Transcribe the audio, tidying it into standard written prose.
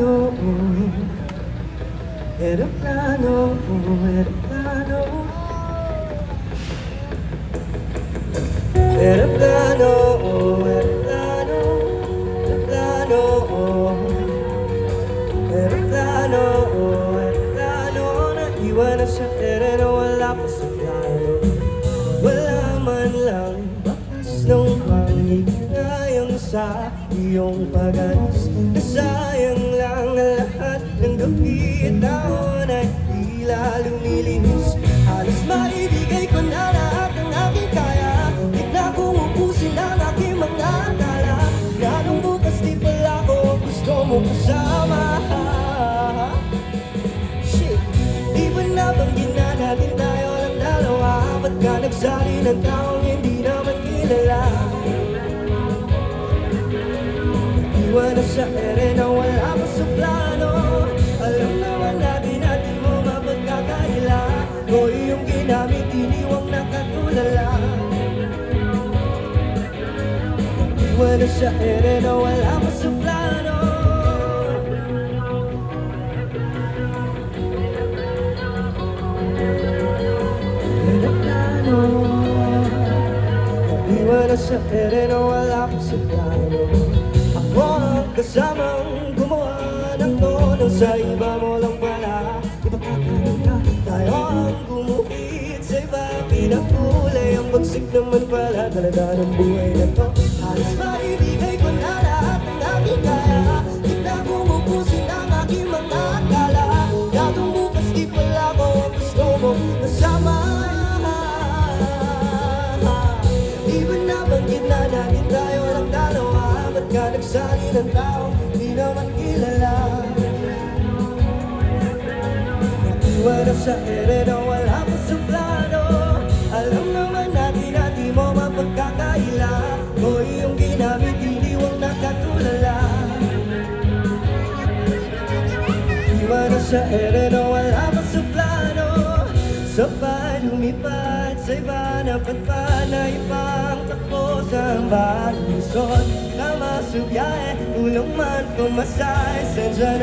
eroplano, eroplano, eroplano, eroplano, eroplano, eroplano, eroplano, naiwan na sa tereno, wala pa sa plano. Wala man lang bakas ng panghihinayang sa iyong pag-alis. Nasayang lang na lahat ng gabi at taon ay tila lumilihis. Halos maibigay ko na lahat ng aking kaya. Bigla kong ubusin ang aking mga akala. Ganong bukas di pala ko gusto mong kasama. Shit, di ba nabanggit na natin tayo lang dalawa? Ba't ka nagsali ng taong hindi naman kilala? Iwan na sa ere na wala pa sa plano. Alam naman natin na di mo mapagkakaila. O iyong ginamit, iniwang nakatulala. Iwan na sa ere na wala pa sa plano. Eroplano, iwan na sa ere na wala pa sa plano. Ako ang kasamang gumawa ng tono, sa iba mo lang pala ipagkakita. Tayo ang gumuhit sa iba, pinakulay. Ang bagsik naman pala talaga ng buhay na to. Halos maibigay ko na lahat ng aking kaya. Tignan kong ubusin ang aking mga akala. Gagong bukas di pala ko ang gusto mo kasama. Di ba nabanggit na natin tayo lang dalawa? Ba't ka nagsali ng tao di naman kilala? Naiwan na sa ere na wala pa sa plano. Alam naman natin na di mo mapagkakaila. O iyong ginamit, iniwang nakatulala. Iwan na sa ere na wala pa sa plano. Sabay lumipad sa iba na patpa na ibang takbo sa amba't lusot. Tama sa biyahe, tulong man pumasay, sensya